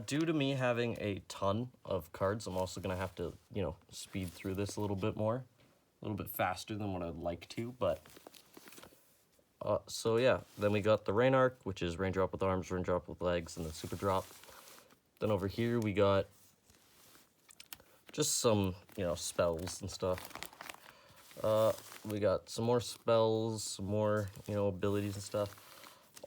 Due to me having a ton of cards, I'm also going to have to, speed through this a little bit more. A little bit faster than what I'd like to, but... so yeah, then we got the Rain Arc, which is Raindrop with arms, Raindrop with legs, and then Super Drop. Then over here we got just some, spells and stuff. We got some more spells, some more, abilities and stuff.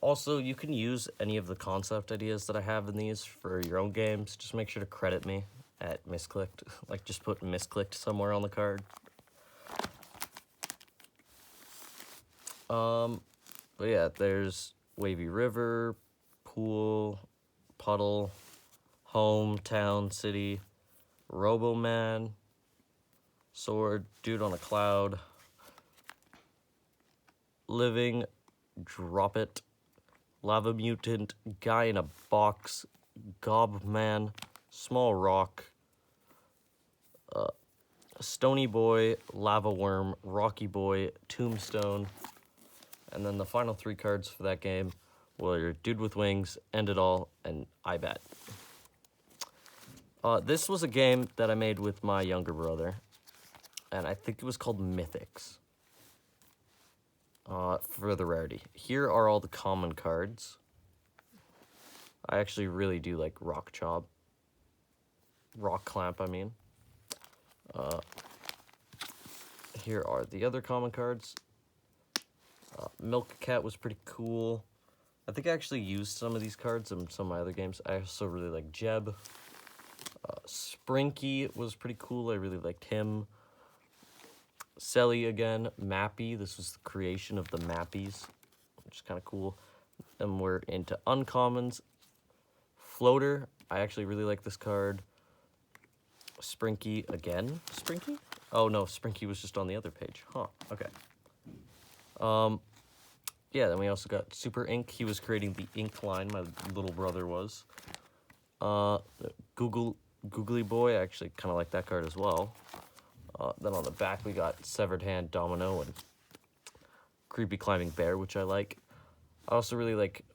Also, you can use any of the concept ideas that I have in these for your own games. Just make sure to credit me at misclicked. Like, just put misclicked somewhere on the card. But yeah, there's Wavy River, Pool, Puddle, Home, Town, City, Robo-Man, Sword, Dude on a Cloud, Living, Drop It, Lava Mutant, Guy in a Box, Gobman, Small Rock, Stony Boy, Lava Worm, Rocky Boy, Tombstone, and then the final 3 cards for that game were Dude with Wings, End It All, and I Bet. This was a game that I made with my younger brother, and I think it was called Mythics. For the rarity. Here are all the common cards. I actually really do like Rock Clamp, I mean. Here are the other common cards. Milk Cat was pretty cool. I think I actually used some of these cards in some of my other games. I also really like Jeb. Sprinky was pretty cool. I really liked him. Selly again. Mappy. This was the creation of the Mappies, which is kind of cool. And we're into uncommons. Floater. I actually really like this card. Sprinky again. Sprinky? Oh no, Sprinky was just on the other page. Huh. Okay. Yeah, then we also got Super Ink. He was creating the ink line, my little brother was. Googly Boy, I actually kind of like that card as well. Then on the back we got Severed Hand, Domino, and Creepy Climbing Bear, which I like. I also really like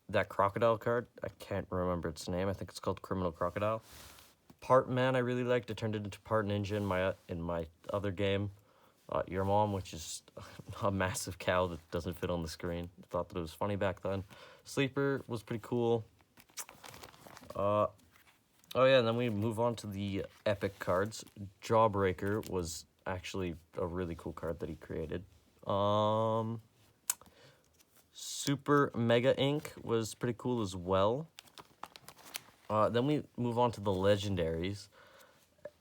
that Crocodile card. I can't remember its name. I think it's called Criminal Crocodile. Part Man I really liked. I turned it into Part Ninja in my other game. Your Mom, which is a massive cow that doesn't fit on the screen. I thought that it was funny back then. Sleeper was pretty cool. Oh yeah, and then we move on to the epic cards. Jawbreaker was actually a really cool card that he created. Super Mega Ink was pretty cool as well. Then we move on to the legendaries.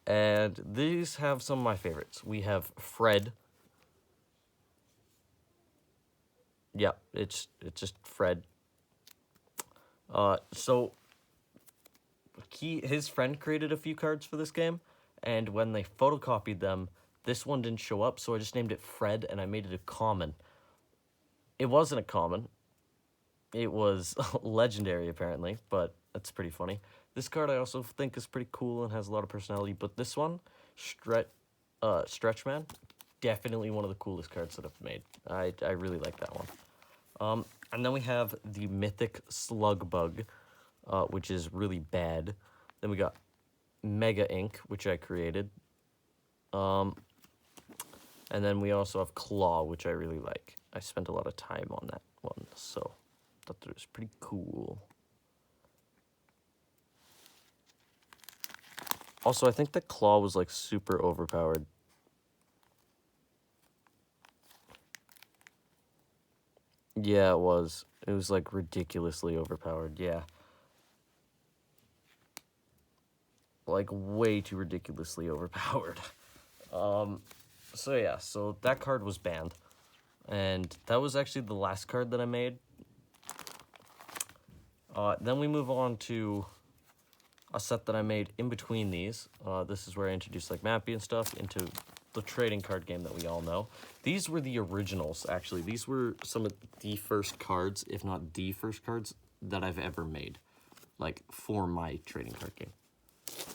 And these have some of my favorites. We have Fred. Yeah, it's just Fred. So his friend created a few cards for this game, and when they photocopied them, this one didn't show up, so I just named it Fred, and I made it a common. It wasn't a common. It was legendary, apparently, but that's pretty funny. This card I also think is pretty cool and has a lot of personality, but this one, Stretch Man, definitely one of the coolest cards that I've made. I really like that one. And then we have the Mythic Slugbug, which is really bad. Then we got Mega Ink, which I created. And then we also have Claw, which I really like. I spent a lot of time on that one, so I thought that was pretty cool. Also, I think the Claw was, like, super overpowered. Yeah, it was. It was, like, ridiculously overpowered, yeah. Like, way too ridiculously overpowered. So, yeah, so that card was banned. And that was actually the last card that I made. Then we move on to a set that I made in between these. This is where I introduced like Mappy and stuff into the trading card game that we all know. These were the originals, actually. These were some of the first cards, if not the first cards, that I've ever made, like, for my trading card game.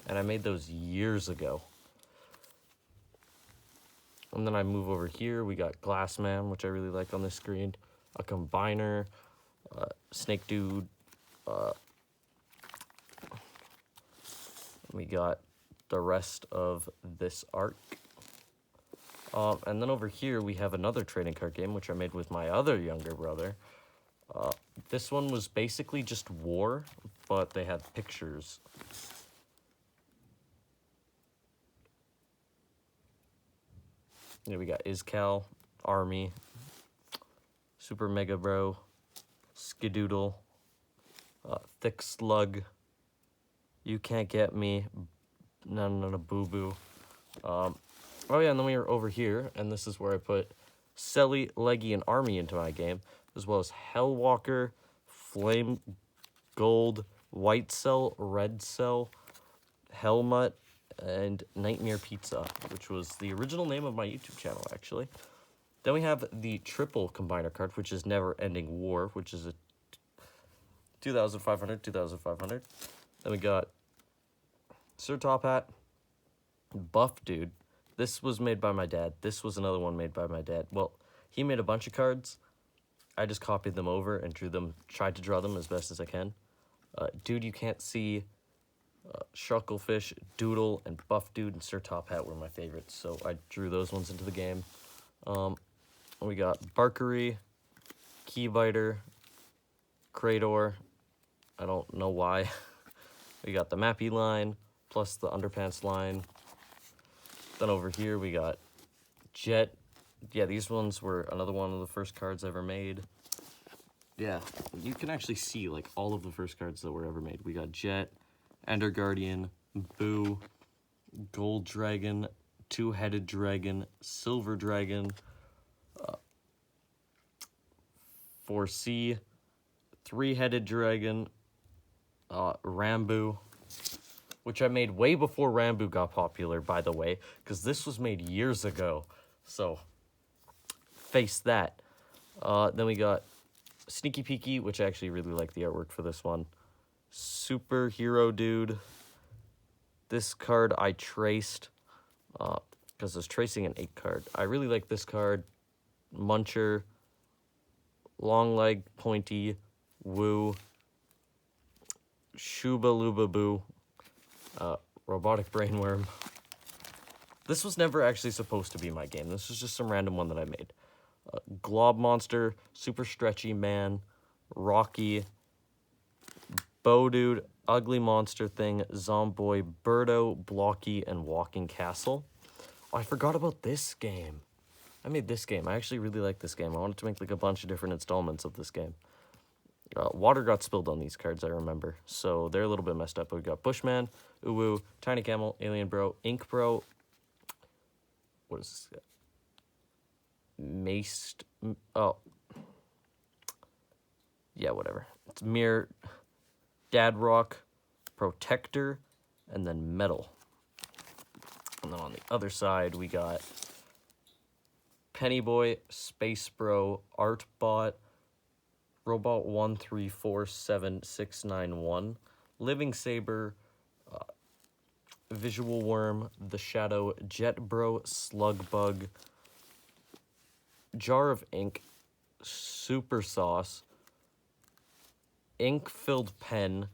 And I made those years ago. And then I move over here. We got Glassman, which I really like on this screen. A Combiner, Snake Dude, We got the rest of this arc. And then over here, we have another trading card game, which I made with my other younger brother. This one was basically just war, but they had pictures. Yeah, we got Izcal, Army, Super Mega Bro, Skidoodle, Thick Slug, You Can't Get Me, no, Boo Boo. Oh yeah, and then we were over here, and this is where I put Selly, Leggy, and Army into my game, as well as Hellwalker, Flame Gold, White Cell, Red Cell, Hellmutt, and Nightmare Pizza, which was the original name of my YouTube channel, actually. Then we have the triple combiner card, which is Never Ending War, which is a 2,500, 2,500. Then we got Sir Top Hat, Buff Dude. This was made by my dad. This was another one made by my dad. Well, he made a bunch of cards. I just copied them over and tried to draw them as best as I can. Dude You Can't See, Shucklefish, Doodle, and Buff Dude, and Sir Top Hat were my favorites, so I drew those ones into the game. We got Barkery, Keybiter, Krator. I don't know why. We got the Mappy line, plus the Underpants line. Then over here we got Jet. Yeah, these ones were another one of the first cards ever made. Yeah, you can actually see like all of the first cards that were ever made. We got Jet, Ender Guardian, Boo, Gold Dragon, Two-Headed Dragon, Silver Dragon, 4C, Three-Headed Dragon, Rambo, which I made way before Rambo got popular, by the way, because this was made years ago, so face that. Then we got Sneaky Peeky, which I actually really like the artwork for this one. Superhero Dude. This card I traced, because I was tracing an 8 card. I really like this card. Muncher, Long Leg, Pointy, Woo, Shuba Luba Boo, Robotic Brainworm. This was never actually supposed to be my game. This was just some random one that I made. Glob Monster, Super Stretchy Man, Rocky, Bow Dude, Ugly Monster Thing, Zomboy, Birdo, Blocky, and Walking Castle. Oh, I forgot about this game. I made this game. I actually really like this game. I wanted to make like a bunch of different installments of this game. Water got spilled on these cards, I remember. So they're a little bit messed up. But we got Bushman, Uwu, Tiny Camel, Alien Bro, Ink Bro. What is this? Maced. Oh. Yeah, whatever. It's Mirror, Dad Rock, Protector, and then Metal. And then on the other side, we got Pennyboy, Space Bro, Artbot, Robot 1347691, Living Saber, Visual Worm, The Shadow, Jet Bro, Slug Bug, Jar of Ink, Super Sauce, Ink-Filled Pen.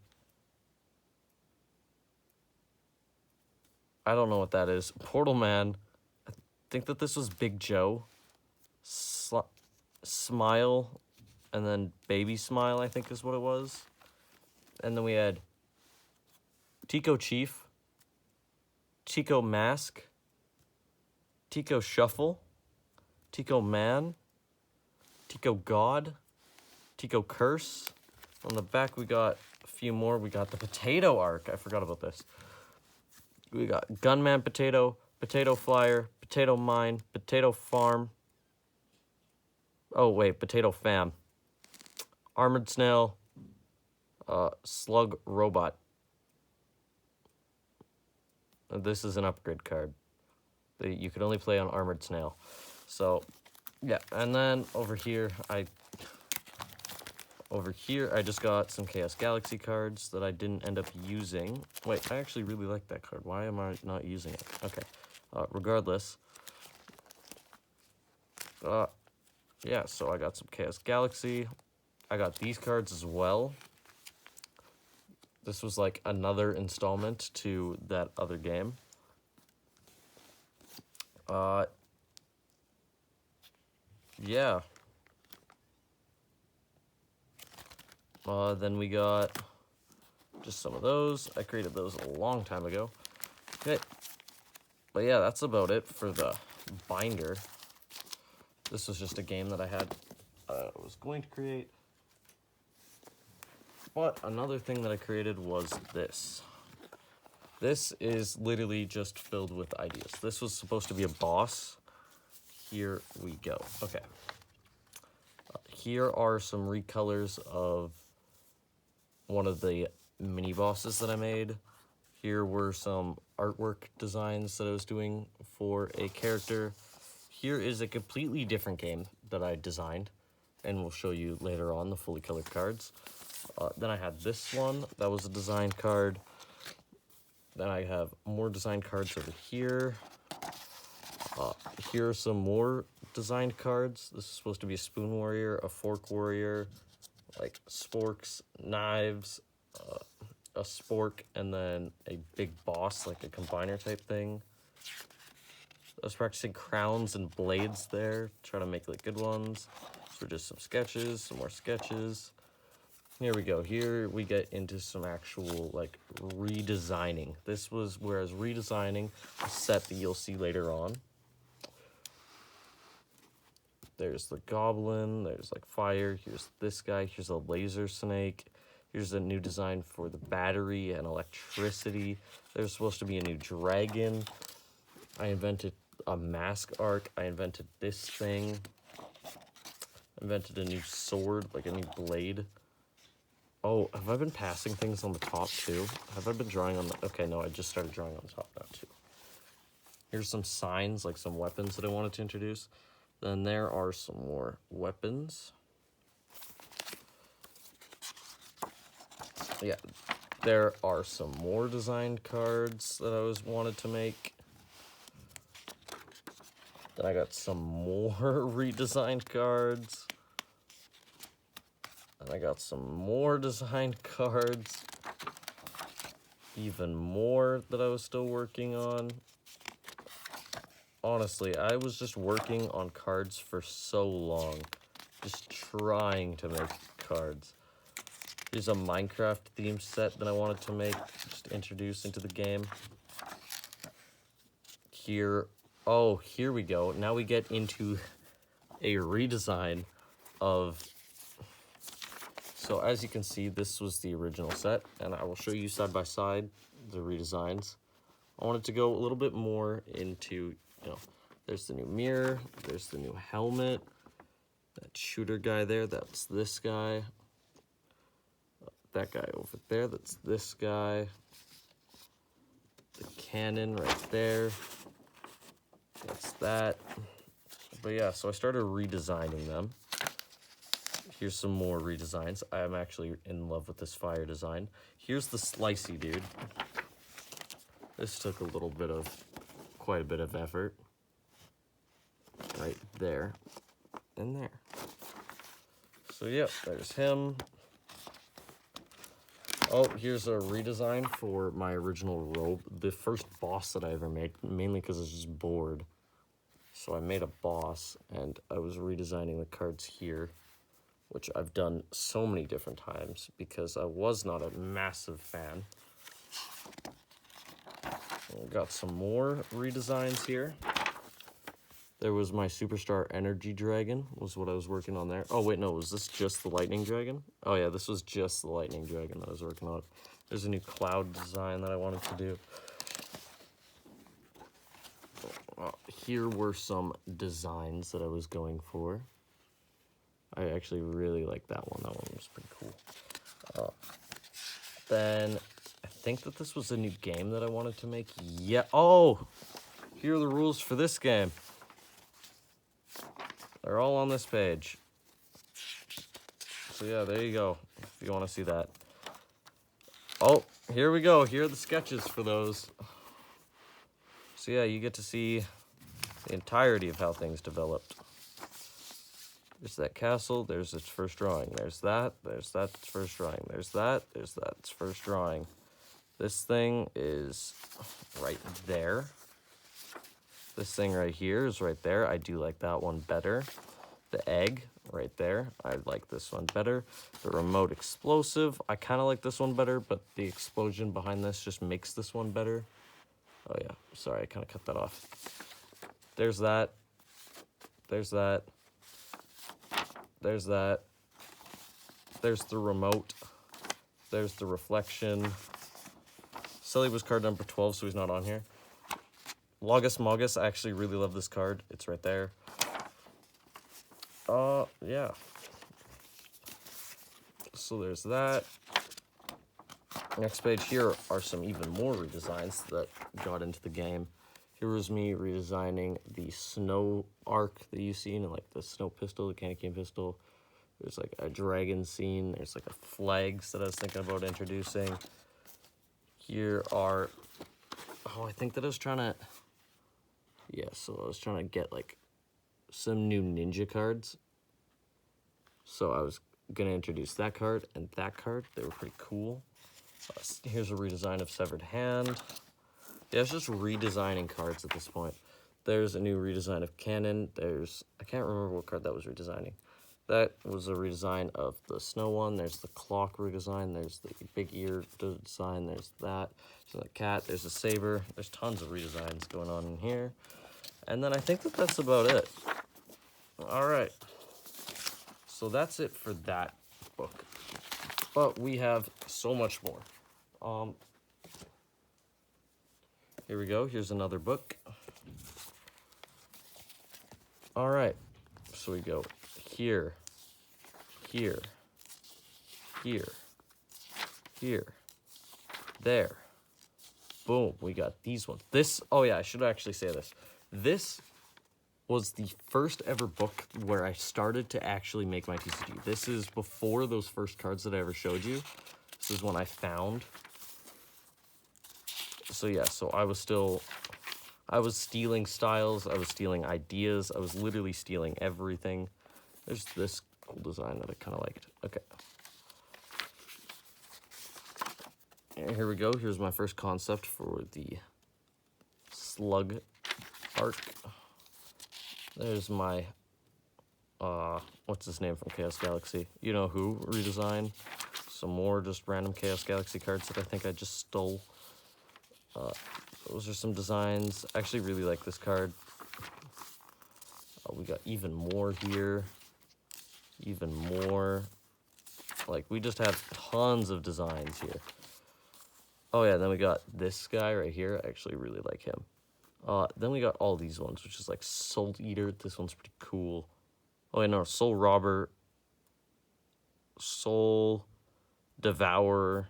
I don't know what that is. Portal Man. I think that this was Big Joe. Smile, and then Baby Smile, I think is what it was. And then we had Tico Chief, Tico Mask, Tico Shuffle, Tico Man, Tico God, Tico Curse. On the back, we got a few more. We got the Potato Arc. I forgot about this. We got Gunman Potato, Potato Flyer, Potato Mine, Potato Farm. Oh, wait, Potato Fam. Armored Snail, Slug Robot. This is an upgrade card. You could only play on Armored Snail. So, yeah. And then over here, I just got some Chaos Galaxy cards that I didn't end up using. Wait, I actually really like that card. Why am I not using it? Okay. Regardless. Yeah, so I got some Chaos Galaxy. I got these cards as well. this was like another installment to that other game. Yeah. Then we got just some of those. I created those a long time ago. Okay. But yeah, that's about it for the binder. This was just a game that I was going to create. But another thing that I created was this. This is literally just filled with ideas. This was supposed to be a boss. Here we go. Okay. Here are some recolors of one of the mini bosses that I made. Here were some artwork designs that I was doing for a character. Here is a completely different game that I designed, and we'll show you later on the fully colored cards. Then I had this one, that was a design card. Then I have more design cards over here. Here are some more designed cards. This is supposed to be a spoon warrior, a fork warrior, like sporks, knives, a spork, and then a big boss, like a combiner type thing. I was practicing crowns and blades there, trying to make like good ones. So just some sketches, some more sketches. Here we go. Here we get into some actual like redesigning. This was where I was redesigning a set that you'll see later on. There's the goblin, there's like fire, here's this guy, here's a laser snake, here's a new design for the battery and electricity. There's supposed to be a new dragon. I invented a mask arc. I invented this thing. I invented a new sword, like a new blade. Oh, have I been passing things on the top too? Have I been drawing on the... Okay, no, I just started drawing on the top now too. Here's some signs, like some weapons that I wanted to introduce. Then there are some more weapons. Yeah, there are some more designed cards that I wanted to make. Then I got some more redesigned cards. And I got some more designed cards. Even more that I was still working on. Honestly, I was just working on cards for so long. Just trying to make cards. Here's a Minecraft theme set that I wanted to make, just introduce into the game. Here, oh, here we go. Now we get into a redesign of... So as you can see, this was the original set, and I will show you side by side the redesigns. I wanted to go a little bit more into, there's the new mirror, there's the new helmet, that shooter guy there, that's this guy. That guy over there, that's this guy. The cannon right there, that's that. But yeah, so I started redesigning them. Here's some more redesigns. I am actually in love with this fire design. Here's the slicey dude. This took quite a bit of effort. Right there and there. So yeah, there's him. Oh, here's a redesign for my original robe. The first boss that I ever made, mainly because I was just bored. So I made a boss, and I was redesigning the cards here, which I've done so many different times because I was not a massive fan. Got some more redesigns here. There was my Superstar Energy Dragon, was what I was working on there. Oh, wait, no, was this just the Lightning Dragon? Oh, yeah, this was just the Lightning Dragon that I was working on. There's a new cloud design that I wanted to do. Here were some designs that I was going for. I actually really like that one. That one was pretty cool. Then I think that this was a new game that I wanted to make. Yeah. Oh, here are the rules for this game. They're all on this page. So yeah, there you go, if you want to see that. Oh, here we go. Here are the sketches for those. So yeah, you get to see the entirety of how things developed. There's that castle. There's its first drawing. There's that. There's that. Its first drawing. There's that. There's that. Its first drawing. This thing is right there. This thing right here is right there. I do like that one better. The egg right there. I like this one better. The remote explosive. I kind of like this one better, but the explosion behind this just makes this one better. Oh yeah, sorry, I kind of cut that off. There's that. There's that. There's that. There's the remote. There's the reflection. Sully was card number 12, so he's not on here. Logus Mogus, I actually really love this card. It's right there. Yeah. So there's that. Next page here are some even more redesigns that got into the game. Here was me redesigning the snow arc that you've seen, and like the snow pistol, the candy cane pistol. There's like a dragon scene. There's like a flags that I was thinking about introducing. Here are, oh, I think that I was trying to, yeah, so I was trying to get like some new ninja cards. So I was gonna introduce that card and that card. They were pretty cool. Here's a redesign of Severed Hand. Yeah, it's just redesigning cards at this point. There's a new redesign of Cannon. There's, I can't remember what card that was redesigning. That was a redesign of the snow one. There's the clock redesign. There's the big ear design. There's that. There's a cat. There's a saber. There's tons of redesigns going on in here. And then I think that that's about it. All right. So that's it for that book. But we have so much more. Here we go. Here's another book. All right. So we go here, here, here, here, there. Boom. We got these ones. This, oh yeah, I should actually say this. This was the first ever book where I started to actually make my TCG. This is before those first cards that I ever showed you. This is when I found. So yeah, so I was stealing styles, I was stealing ideas, I was literally stealing everything. There's this cool design that I kind of liked. Okay. And here we go. Here's my first concept for the slug arc. There's my, what's his name from Chaos Galaxy? You know who redesign. Some more just random Chaos Galaxy cards that I think I just stole. Those are some designs. I actually really like this card. We got even more here. Even more. Like, we just have tons of designs here. Oh yeah, then we got this guy right here. I actually really like him. Then we got all these ones, which is like Soul Eater. This one's pretty cool. Oh yeah, no, Soul Robber. Soul Devourer.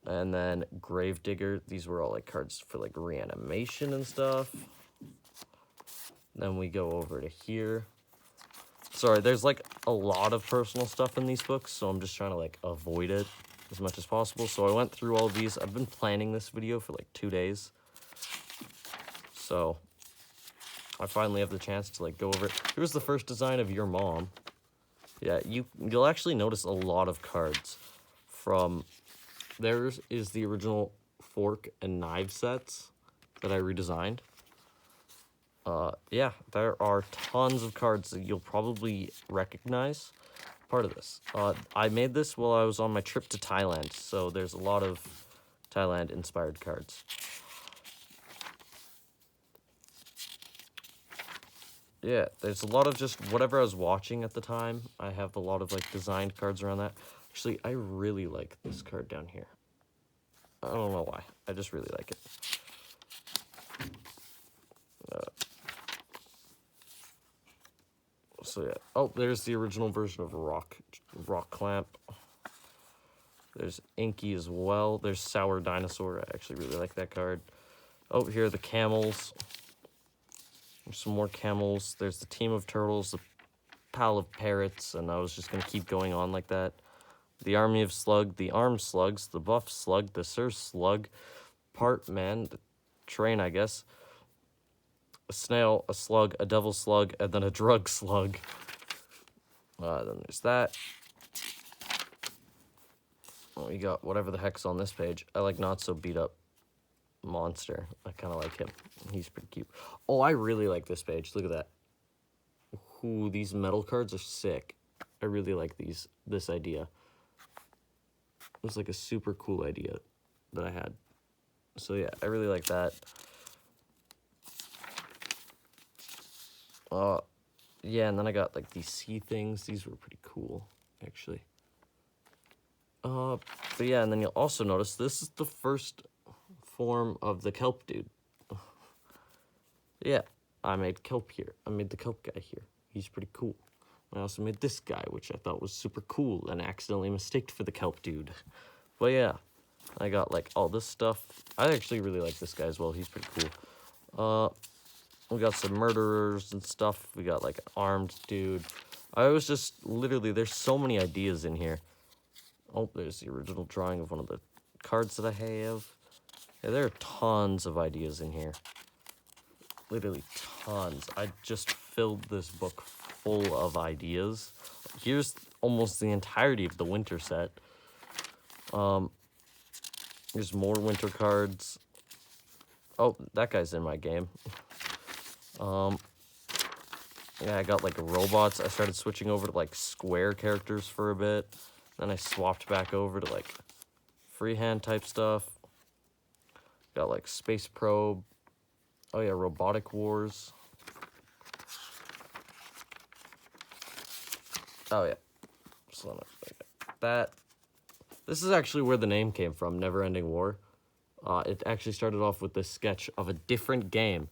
And then Gravedigger. These were all like cards for like reanimation and stuff. Then we go over to here. Sorry, there's like a lot of personal stuff in these books, so I'm just trying to like avoid it as much as possible. So I went through all of these. I've been planning this video for like 2 days. So I finally have the chance to like go over it. Here's the first design of your mom. Yeah, you'll actually notice a lot of cards from... Theirs is the original fork and knife sets that I redesigned. Yeah, there are tons of cards that you'll probably recognize. Part of this. I made this while I was on my trip to Thailand, so there's a lot of Thailand-inspired cards. Yeah, there's a lot of just whatever I was watching at the time. I have a lot of like designed cards around that. Actually, I really like this card down here. I don't know why. I just really like it. So yeah. Oh, there's the original version of Rock Clamp. There's Inky as well. There's Sour Dinosaur. I actually really like that card. Oh, here are the camels. There's some more camels. There's the team of turtles, the pal of parrots, and I was just going to keep going on like that. The army of slug, the armed slugs, the buff slug, the sir slug, part man, the train, I guess. a snail, a slug, a devil slug, and then a drug slug. Then there's that. We got whatever the heck's on this page. I like not so beat up monster. I kind of like him. He's pretty cute. Oh, I really like this page. Look at that. Ooh, these metal cards are sick. I really like this idea. It was like a super cool idea that I had. So yeah, I really like that. Yeah, and then I got like these sea things. These were pretty cool, actually. But yeah, and then you'll also notice this is the first form of the kelp dude. Yeah, I made kelp here. I made the kelp guy here. He's pretty cool. I also made this guy, which I thought was super cool and accidentally mistaked for the kelp dude. But yeah, I got like all this stuff. I actually really like this guy as well. He's pretty cool. We got some murderers and stuff. We got like an armed dude. I was just literally, there's so many ideas in here. Oh, there's the original drawing of one of the cards that I have. Yeah, there are tons of ideas in here. Literally tons. I just filled this book full of ideas. Here's almost the entirety of the winter set. There's more winter cards. Oh, that guy's in my game. Yeah, I got like robots. I started switching over to like square characters for a bit. Then I swapped back over to like freehand type stuff. Got like Space Probe. Oh yeah, Robotic Wars. Oh yeah. So that. This is actually where the name came from, Never Ending War. It actually started off with this sketch of a different game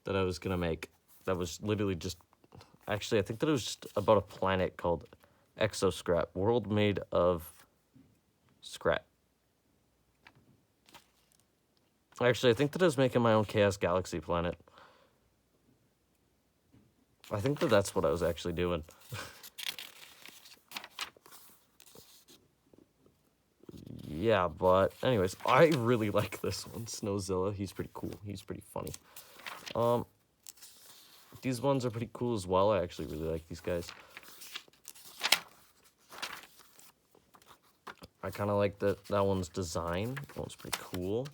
that I was gonna make. That was literally just, actually I think that it was just about a planet called Exoscrap, world made of scrap. Actually, I think that I was making my own Chaos Galaxy planet. I think that that's what I was actually doing. Yeah, but anyways, I really like this one, Snowzilla. He's pretty cool. He's pretty funny. These ones are pretty cool as well. I actually really like these guys. I kind of like that one's design. That one's pretty cool.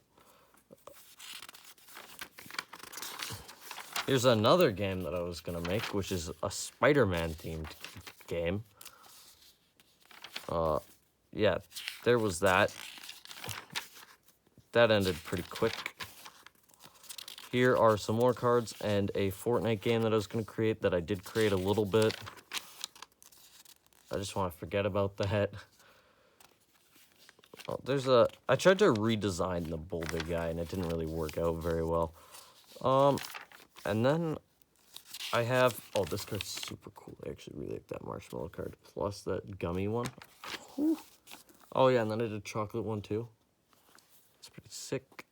Here's another game that I was going to make, which is a Spider-Man themed game. Yeah, there was that. That ended pretty quick. Here are some more cards and a Fortnite game that I was going to create that I did create a little bit. I just want to forget about that. Oh, I tried to redesign the boulder guy and it didn't really work out very well. And then I have, oh, this card's super cool. I actually really like that marshmallow card. Plus that gummy one. Whew. Oh yeah, and then I did a chocolate one too. It's pretty sick.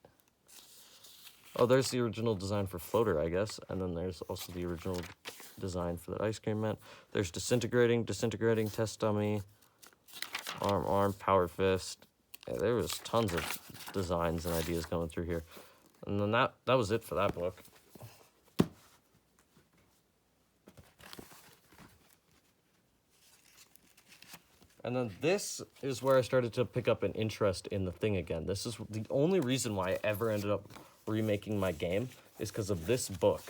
Oh, there's the original design for Floater, I guess. And then there's also the original design for that ice cream man. There's Disintegrating, Test Dummy, Arm, Power Fist. Yeah, there was tons of designs and ideas coming through here. And then that was it for that book. And then this is where I started to pick up an interest in the thing again. This is the only reason why I ever ended up remaking my game is because of this book,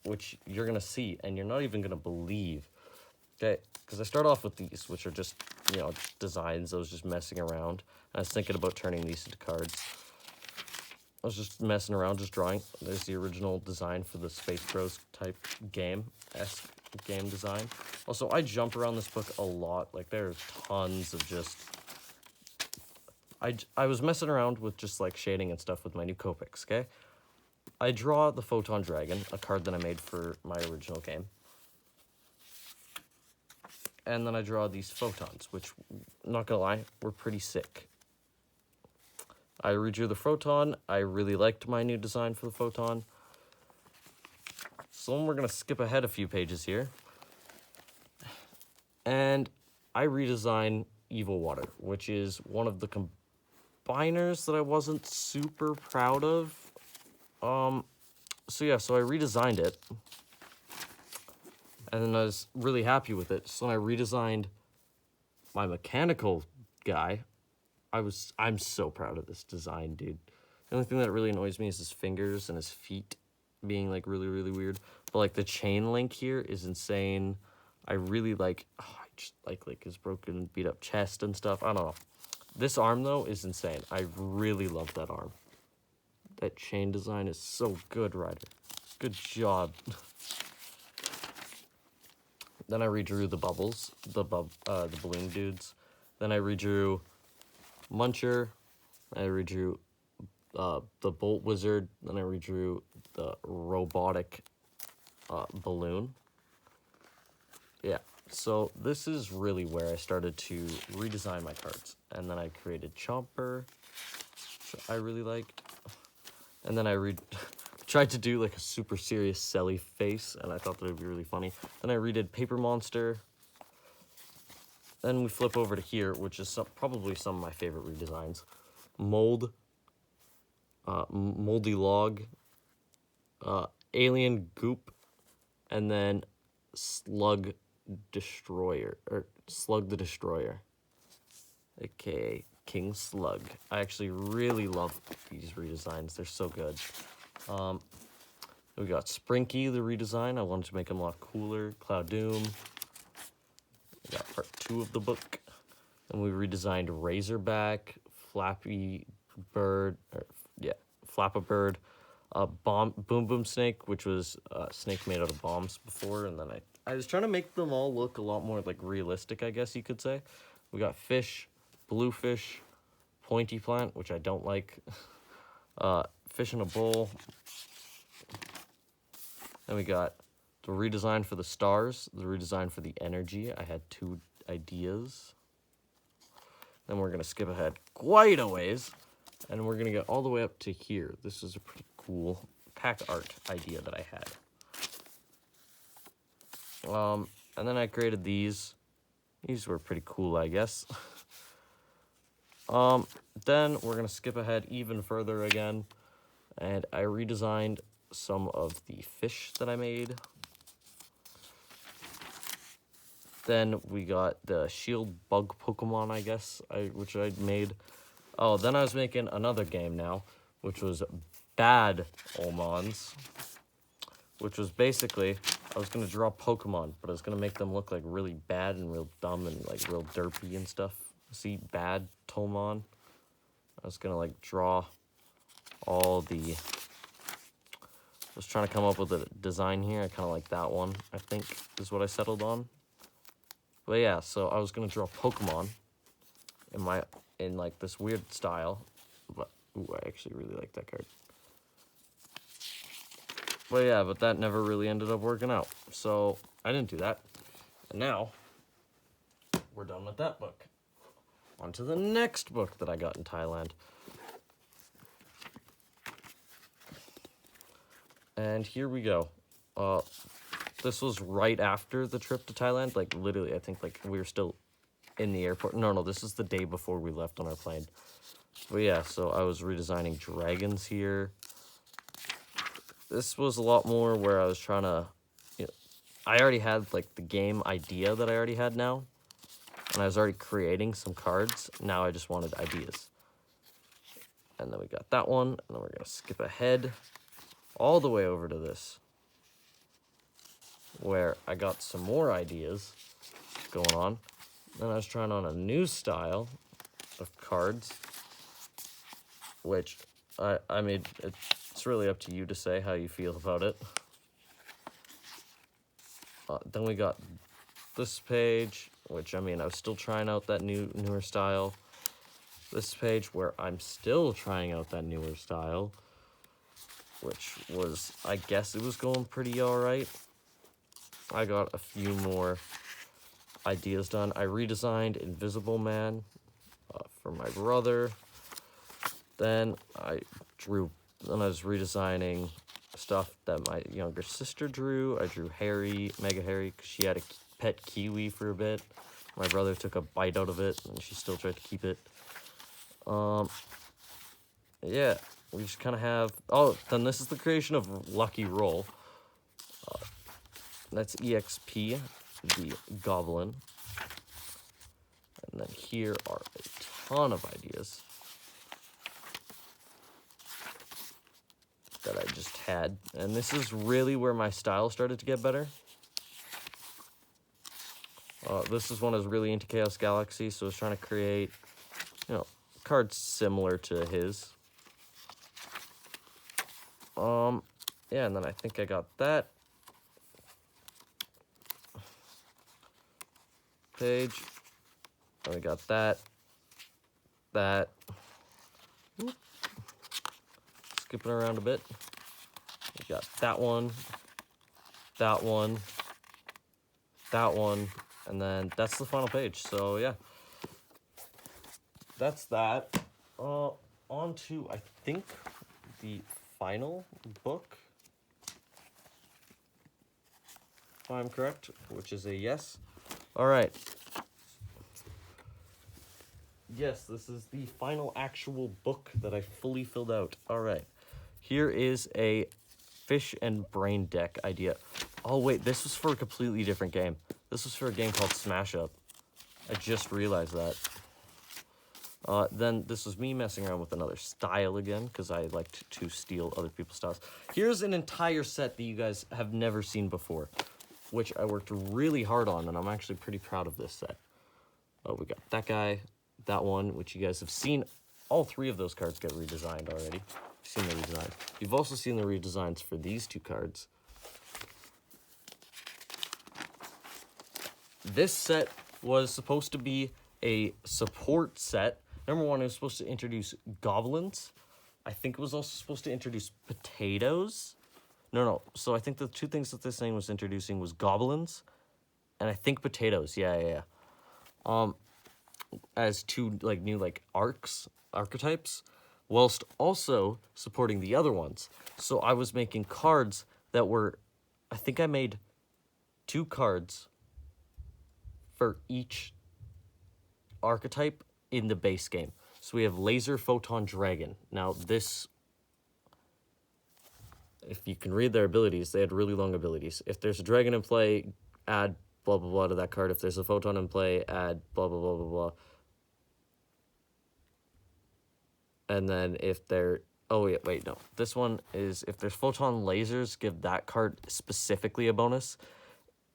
which you're going to see and you're not even going to believe. Okay, because I start off with these, which are just, designs. I was just messing around. I was thinking about turning these into cards. I was just messing around, just drawing. There's the original design for the Space Bros type game-esque game design. Also, I jump around this book a lot. Like, there's tons of just... I was messing around with just, like, shading and stuff with my new Copics, okay? I draw the Photon Dragon, a card that I made for my original game. And then I draw these photons, which, not gonna lie, were pretty sick. I redrew the Photon. I really liked my new design for the Photon. So we're going to skip ahead a few pages here. And I redesign Evil Water, which is one of the combiners that I wasn't super proud of. So yeah, so I redesigned it. And then I was really happy with it. So when I redesigned my mechanical guy, I'm so proud of this design, dude. The only thing that really annoys me is his fingers and his feet being like really, really weird. But like the chain link here is insane. I really like, I just like his broken, beat up chest and stuff. I don't know. This arm though is insane. I really love that arm. That chain design is so good, Ryder. Good job. Then I redrew the bubbles, the balloon dudes. Then I redrew Muncher. I redrew the Bolt Wizard. Then I redrew the robotic balloon. Yeah, so this is really where I started to redesign my cards. And then I created Chomper, which I really liked. And then I tried to do like a super serious Selly face, and I thought that would be really funny. Then I redid Paper Monster. Then we flip over to here, which is probably some of my favorite redesigns. Mold, Moldy Log, Alien Goop, and then Slug Destroyer, or Slug the Destroyer, aka King Slug. I actually really love these redesigns. They're so good. We got Sprinky, the redesign. I wanted to make him a lot cooler. Cloud Doom. We got part 2 of the book. And we redesigned Razorback, Flappy Bird, Flappabird, Boom Boom Snake, which was a snake made out of bombs before, and then I was trying to make them all look a lot more like realistic, I guess you could say. We got Fish, Bluefish, Pointy Plant, which I don't like, Fish in a Bowl. Then we got the redesign for the stars, the redesign for the energy. I had 2 ideas. Then we're gonna skip ahead quite a ways, and we're gonna get all the way up to here. This is a pretty cool pack art idea that I had. And then I created these. These were pretty cool, I guess. Then we're gonna skip ahead even further again, and I redesigned some of the fish that I made. Then we got the shield bug Pokemon, I guess, which I made. Oh, then I was making another game now, which was Bad Omons, which was basically, I was going to draw Pokemon, but I was going to make them look like really bad and real dumb and like real derpy and stuff. See, Bad Tomon. I was going to like draw all the, I was trying to come up with a design here. I kind of like that one, I think, is what I settled on. But yeah, so I was gonna draw Pokemon in like this weird style, but ooh, I actually really like that card. But yeah, but that never really ended up working out, so I didn't do that. And now we're done with that book. On to the next book that I got in Thailand. And here we go. This was right after the trip to Thailand. Like, literally, I think, like, we were still in the airport. No, this is the day before we left on our plane. But yeah, so I was redesigning dragons here. This was a lot more where I was trying to, I already had, like, the game idea that I already had now. And I was already creating some cards. Now I just wanted ideas. And then we got that one. And then we're going to skip ahead all the way over to this, where I got some more ideas going on. Then I was trying on a new style of cards, which I made. It's really up to you to say how you feel about it. Then we got this page, which, I mean, I was still trying out that newer style. This page where I'm still trying out that newer style, which was, I guess it was going pretty all right. I got a few more ideas done. I redesigned Invisible Man for my brother. Then I was redesigning stuff that my younger sister drew. I drew Harry, Mega Harry, because she had a pet kiwi for a bit. My brother took a bite out of it, and she still tried to keep it. Yeah, we just kind of have... Oh, then this is the creation of Lucky Roll. That's EXP, the Goblin. And then here are a ton of ideas that I just had. And this is really where my style started to get better. This is when I was really into Chaos Galaxy, so I was trying to create, you know, cards similar to his. Yeah, and then I think I got that page. And we got that. Oop. Skipping around a bit. We got that one, and then that's the final page. So yeah, that's that. On to, I think, the final book, if I'm correct, which is a yes. All right. Yes, this is the final actual book that I fully filled out. All right. Here is a fish and brain deck idea. Oh, wait, this was for a completely different game. This was for a game called Smash Up. I just realized that. Then this was me messing around with another style again, because I liked to steal other people's styles. Here's an entire set that you guys have never seen before, which I worked really hard on, and I'm actually pretty proud of this set. We got that guy, that one, which you guys have seen. All three of those cards get redesigned already. You've seen the redesign. You've also seen the redesigns for these two cards. This set was supposed to be a support set. Number one, it was supposed to introduce goblins. I think it was also supposed to introduce potatoes. No. So I think the two things that this thing was introducing was goblins, and I think potatoes. Yeah. As two new archetypes, whilst also supporting the other ones. So I was making cards that were, I think I made 2 cards for each archetype in the base game. So we have Laser, Photon, Dragon. Now this, if you can read their abilities, they had really long abilities. If there's a Dragon in play, add blah blah blah to that card. If there's a Photon in play, add blah blah blah blah blah. And then if there... Oh, yeah, wait, no. This one is, if there's Photon lasers, give that card specifically a bonus.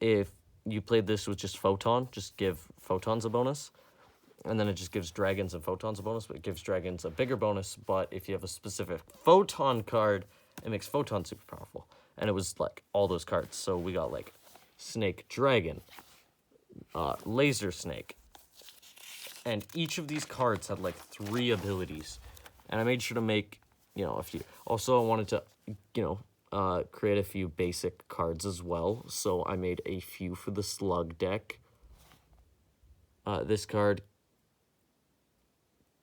If you played this with just Photon, just give Photons a bonus. And then it just gives Dragons and Photons a bonus, but it gives Dragons a bigger bonus. But if you have a specific Photon card, it makes Photon super powerful. And it was, all those cards. So we got, Snake Dragon, Laser Snake. And each of these cards had, 3 abilities. And I made sure to make, a few. Also, I wanted to, create a few basic cards as well. So I made a few for the Slug deck. This card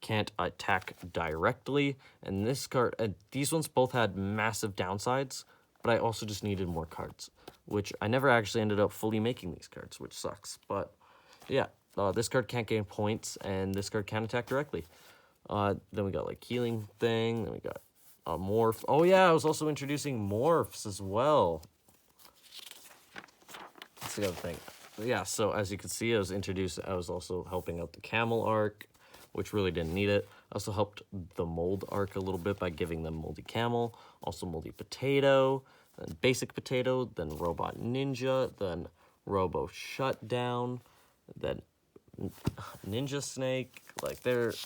can't attack directly. And this card, these ones both had massive downsides. But I also just needed more cards, which I never actually ended up fully making these cards, which sucks. But yeah, this card can't gain points, and this card can't attack directly. Then we got healing thing. Then we got a morph. Oh yeah, I was also introducing morphs as well. That's the other thing. But yeah, so as you can see, I was also helping out the camel arc, which really didn't need it. I also helped the mold arc a little bit by giving them moldy camel, also moldy potato, then basic potato, then robot ninja, then robo shutdown, then ninja snake.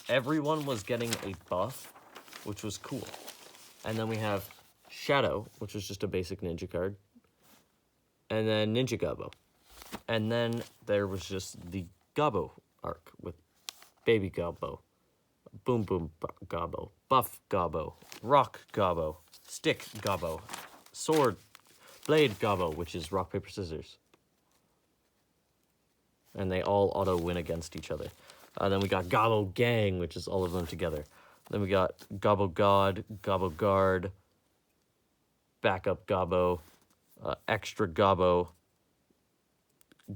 Everyone was getting a buff, which was cool. And then we have Shadow, which was just a basic ninja card, and then Ninja Gobbo. And then there was just the Gobbo arc with Baby Gobbo, Boom Boom Gobbo, Buff Gobbo, Rock Gobbo, Stick Gobbo, Sword, Blade Gobbo, which is Rock, Paper, Scissors. And they all auto-win against each other. Then we got Gobbo Gang, which is all of them together. Then we got Gobbo God, Gobbo Guard, Backup Gobbo, Extra Gobbo,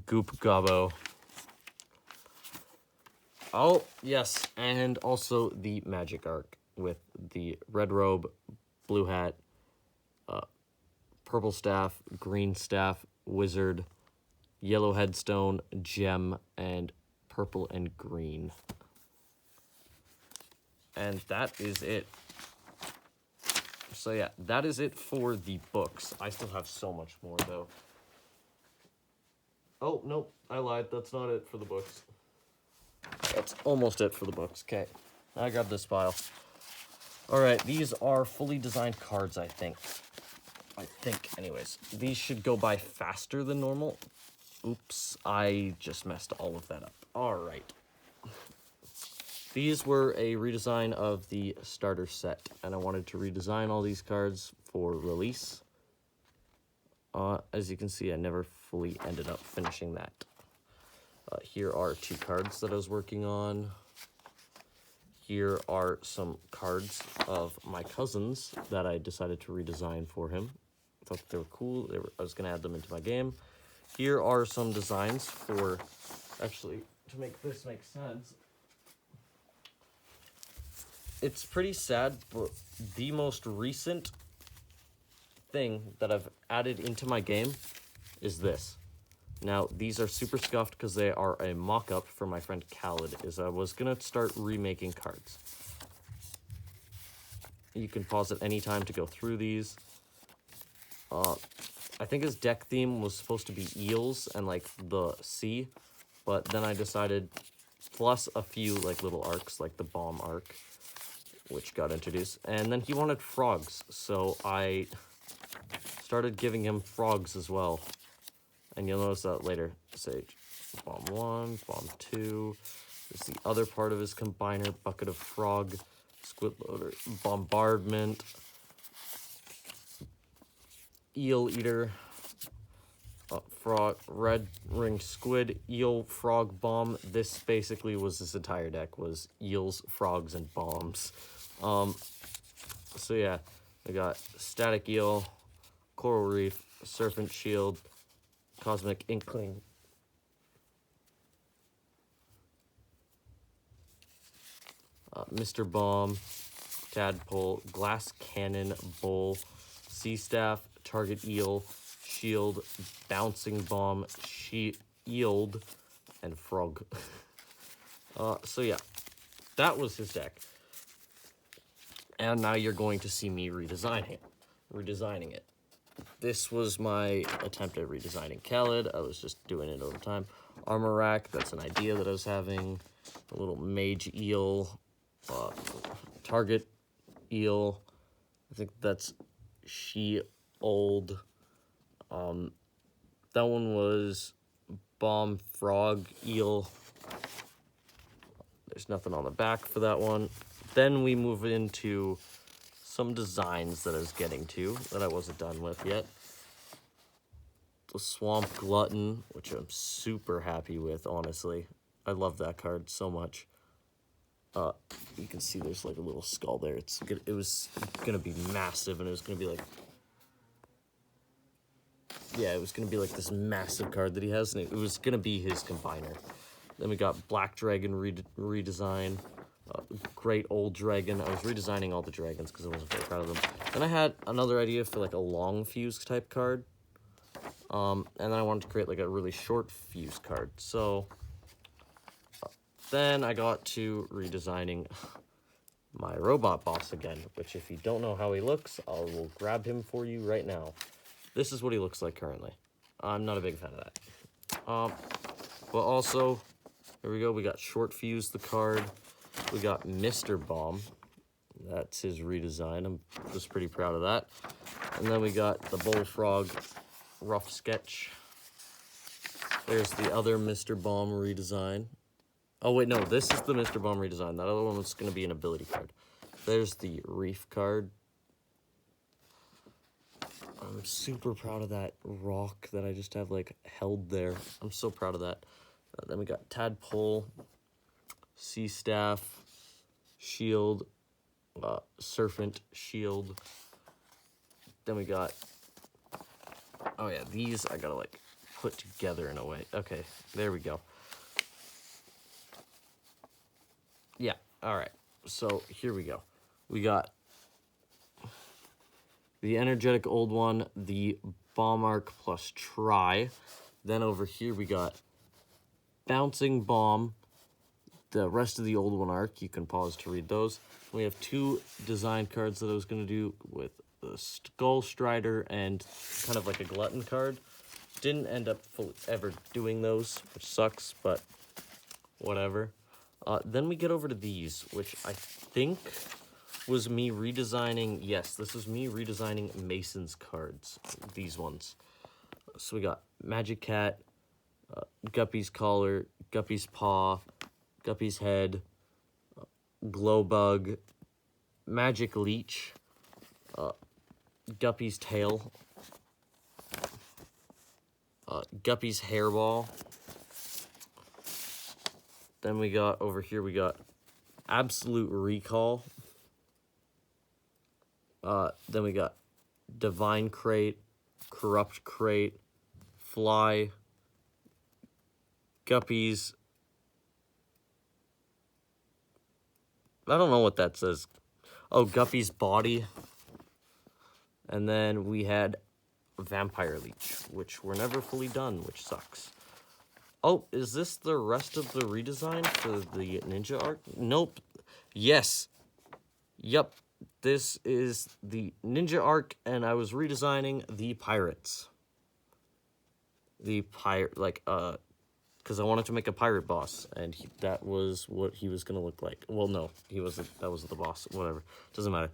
Goop Gobbo. Oh, yes, and also the Magic Arc with the red robe, blue hat, purple staff, green staff, wizard, yellow headstone, gem, and purple and green. And that is it. So yeah, that is it for the books. I still have so much more though. Oh, nope, I lied. That's not it for the books. That's almost it for the books. Okay, I grabbed this file. All right, these are fully designed cards, I think. Anyways. These should go by faster than normal. Oops, I just messed all of that up. All right. These were a redesign of the starter set, and I wanted to redesign all these cards for release. As you can see, I never fully ended up finishing that. Here are 2 cards that I was working on. Here are some cards of my cousins that I decided to redesign for him. I thought they were cool. I was going to add them into my game. Here are some designs for, actually, to make this make sense. It's pretty sad, but the most recent thing that I've added into my game is this. Now, these are super scuffed because they are a mock-up for my friend Khaled, is I was going to start remaking cards. You can pause at any time to go through these. I think his deck theme was supposed to be eels and, like, the sea, but then I decided, plus a few, like, little arcs, like the bomb arc, which got introduced, and then he wanted frogs, so I started giving him frogs as well. And you'll notice that later. Sage. Bomb 1, Bomb 2. There's the other part of his combiner. Bucket of Frog. Squid Loader. Bombardment. Eel Eater. Frog. Red Ring Squid. Eel. Frog. Bomb. This basically was this entire deck. Was eels, frogs, and bombs. So yeah. I got Static Eel. Coral Reef. Serpent Shield. Cosmic Inkling. Mr. Bomb, Tadpole, Glass Cannon, Bowl, Sea Staff, Target Eel, Shield, Bouncing Bomb, Shield, and Frog. So yeah, that was his deck. And now you're going to see me redesigning it. This was my attempt at redesigning Khaled. I was just doing it over time. Armor Rack, that's an idea that I was having. A little Mage Eel. Target Eel. I think that's She-Old. That one was Bomb Frog Eel. There's nothing on the back for that one. Then we move into some designs that I was getting to that I wasn't done with yet. The Swamp Glutton, which I'm super happy with, honestly. I love that card so much. You can see there's like a little skull there. It was gonna be massive, and it was gonna be like, yeah, it was gonna be like this massive card that he has, and it was gonna be his combiner. Then we got Black Dragon redesign. Great Old Dragon. I was redesigning all the dragons because I wasn't very proud of them. Then I had another idea for like a long fuse type card. And then I wanted to create like a really short fuse card. So then I got to redesigning my robot boss again, which if you don't know how he looks, I will grab him for you right now. This is what he looks like currently. I'm not a big fan of that. But also, here we go. We got short fuse the card. We got Mr. Bomb. That's his redesign. I'm just pretty proud of that. And then we got the Bullfrog rough sketch. There's the other Mr. Bomb redesign. Oh, wait, no. This is the Mr. Bomb redesign. That other one was going to be an ability card. There's the Reef card. I'm super proud of that rock that I just have, like, held there. I'm so proud of that. Then we got Tadpole. Sea Staff, Shield, Serpent Shield. Then we got, oh yeah, these I gotta like put together in a way. Okay, there we go. Yeah, all right. So here we go. We got the energetic old one, the bomb arc plus try. Then over here we got bouncing bomb, the rest of the old one arc. You can pause to read those. We have 2 design cards that I was going to do with the Skull Strider and kind of like a glutton card. Didn't end up ever doing those, which sucks, but whatever. Then we get over to these, which I think was me redesigning. Yes, this was me redesigning Mason's cards, these ones. So we got Magic Cat, Guppy's Collar, Guppy's Paw, Guppy's Head, Glowbug, Magic Leech, Guppy's Tail, Guppy's Hairball. Then we got over here, we got Absolute Recall. Then we got Divine Crate, Corrupt Crate, Fly, Guppies. I don't know what that says. Oh, Guppy's Body. And then we had Vampire Leech, which were never fully done, which sucks. Oh, is this the rest of the redesign for the Ninja arc? Nope. Yes. Yep. This is the Ninja arc, and I was redesigning the pirates. The pirate, like, because I wanted to make a pirate boss, and that was what he was going to look like. Well, no, he wasn't. That was the boss. Whatever. Doesn't matter.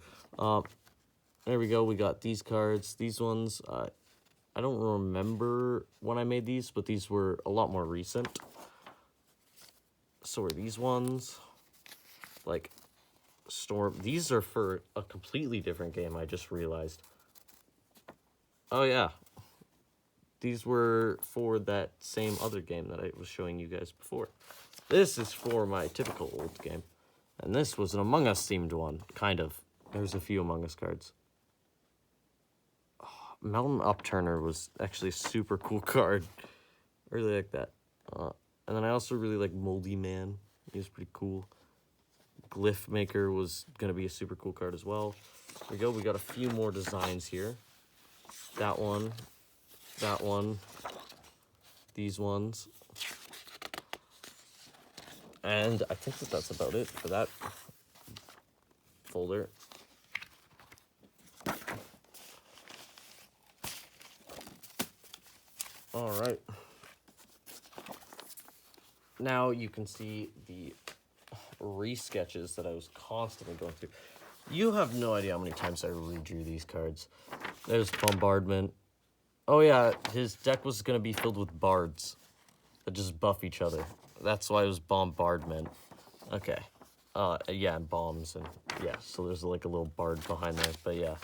There we go. We got these cards. These ones, I don't remember when I made these, but these were a lot more recent. So are these ones. Like, Storm. These are for a completely different game, I just realized. Oh, yeah. These were for that same other game that I was showing you guys before. This is for my typical old game. And this was an Among Us themed one, kind of. There's a few Among Us cards. Mountain Upturner was actually a super cool card. I really like that. And then I also really like Moldy Man. He was pretty cool. Glyph Maker was going to be a super cool card as well. There we go. We got a few more designs here. That one. That one. These ones. And I think that's about it for that folder. All right. Now you can see the re-sketches that I was constantly going through. You have no idea how many times I redrew these cards. There's Bombardment. Oh yeah, his deck was going to be filled with bards that just buff each other. That's why it was Bombardment. Okay. Yeah, and bombs, and yeah, so there's like a little bard behind there, but yeah.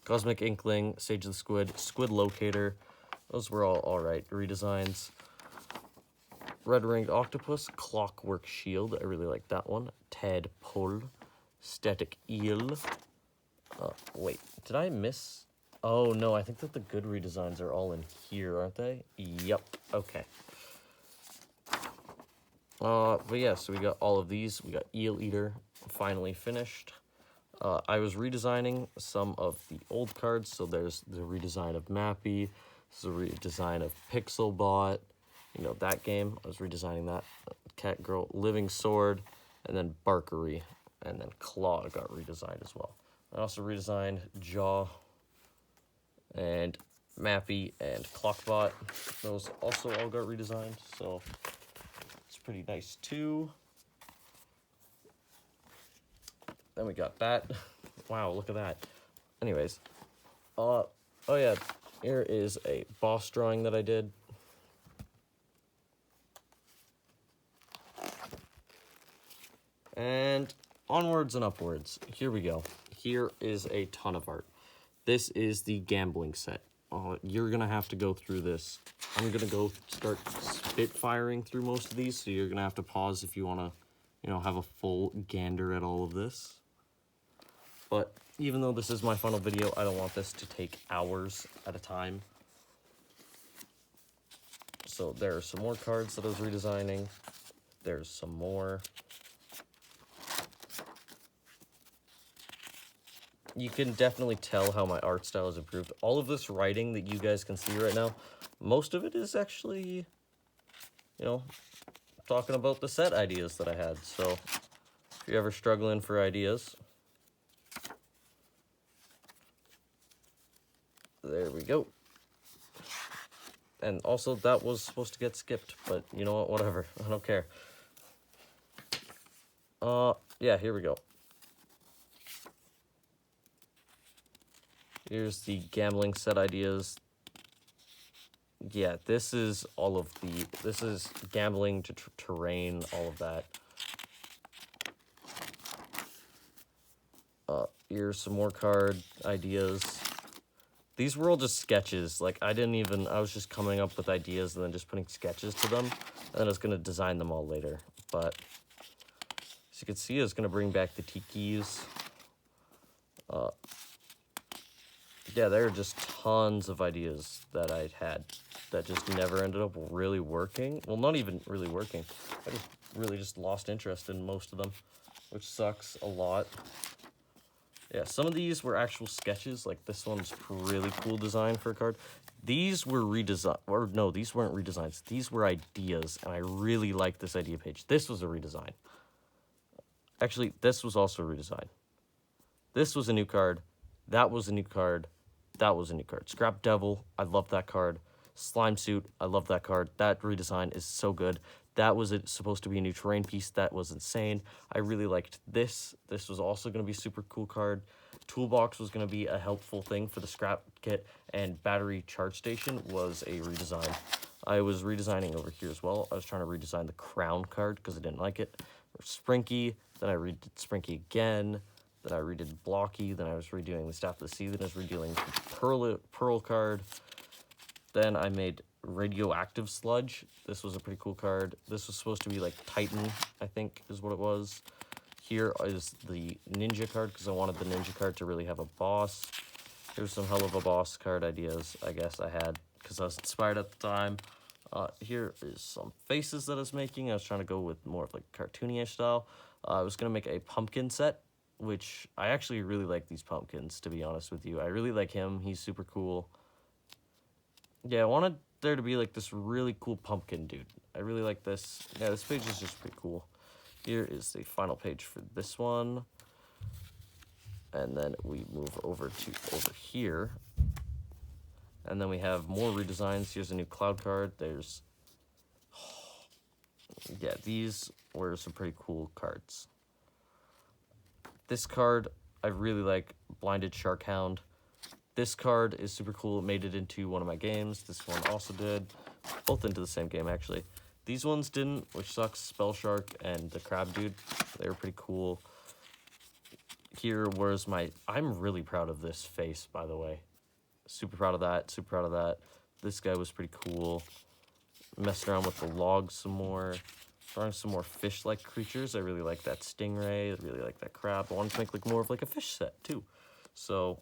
Cosmic Inkling, Sage of the Squid, Squid Locator. Those were all alright redesigns. Red Ringed Octopus, Clockwork Shield. I really like that one. Tadpole, Static Eel. Wait, did I miss? Oh no, I think that the good redesigns are all in here, aren't they? Yep. Okay. But yeah, so we got all of these. We got Eel Eater finally finished. I was redesigning some of the old cards. So there's the redesign of Mappy. This is a redesign of Pixelbot. You know, that game. I was redesigning that. Cat Girl, Living Sword, and then Barkery. And then Claw got redesigned as well. I also redesigned Jaw and Mappy and Clockbot. Those also all got redesigned. So it's pretty nice too. Then we got that. Wow, look at that. Anyways, oh yeah, here is a boss drawing that I did. And onwards and upwards. Here we go. Here is a ton of art. This is the gambling set. You're gonna have to go through this. I'm gonna go start spitfiring through most of these, so you're gonna have to pause if you wanna, you know, have a full gander at all of this. But even though this is my final video, I don't want this to take hours at a time. So there are some more cards that I was redesigning. There's some more. you can definitely tell how my art style has improved. All of this writing that you guys can see right now, most of it is actually, you know, talking about the set ideas that I had. So if you're ever struggling for ideas, there we go. And also, that was supposed to get skipped, but you know what, whatever, I don't care. Yeah, here we go. Here's the gambling set ideas. Yeah, this is all of the, this is gambling to terrain, all of that. Here's some more card ideas. These were all just sketches. Like, I was just coming up with ideas and then just putting sketches to them. And then I was going to design them all later. But, as you can see, I was going to bring back the tikis. Yeah, there are just tons of ideas that I had that just never ended up really working. Well, not even really working. I just really just lost interest in most of them, which sucks a lot. Yeah, some of these were actual sketches. Like, this one's really cool design for a card. These were redesigned, or no, these weren't redesigns. These were ideas, and I really liked this idea page. This was a redesign. Actually, this was also a redesign. This was a new card. That was a new card. That was a new card. Scrap Devil, I love that card. Slime Suit, I love that card. That redesign is so good. That was supposed to be a new terrain piece. That was insane. I really liked this. This was also going to be a super cool card. Toolbox was going to be a helpful thing for the scrap kit. And Battery Charge Station was a redesign. I was redesigning over here as well. I was trying to redesign the Crown card because I didn't like it. Sprinky. Then I redid Sprinky again. Then I redid Blocky. Then I was redoing the Staff of the Sea. Then I was redoing the Pearl card. Then I made Radioactive Sludge. This was a pretty cool card. This was supposed to be like Titan, I think is what it was. Here is the Ninja card because I wanted the Ninja card to really have a boss. Here's some hell of a boss card ideas I guess I had because I was inspired at the time. Here is some faces that I was making. I was trying to go with more of like cartoony-ish style. I was going to make a pumpkin set, which I actually really like these pumpkins, to be honest with you. I really like him. He's super cool. Yeah, I wanted there to be like this really cool pumpkin dude. I really like this. Yeah, this page is just pretty cool. Here is the final page for this one. And then we move over here. And then we have more redesigns. Here's a new cloud card. There's, yeah, these were some pretty cool cards. This card, I really like, Blinded Shark Hound. This card is super cool. It made it into one of my games. This one also did. Both into the same game, actually. These ones didn't, which sucks. Spell Shark and the Crab Dude. They were pretty cool. Here was my... I'm really proud of this face, by the way. Super proud of that. Super proud of that. This guy was pretty cool. Messing around with the logs some more. Drawing some more fish-like creatures. I really like that stingray. I really like that crab. I wanted to make like more of like a fish set, too. So...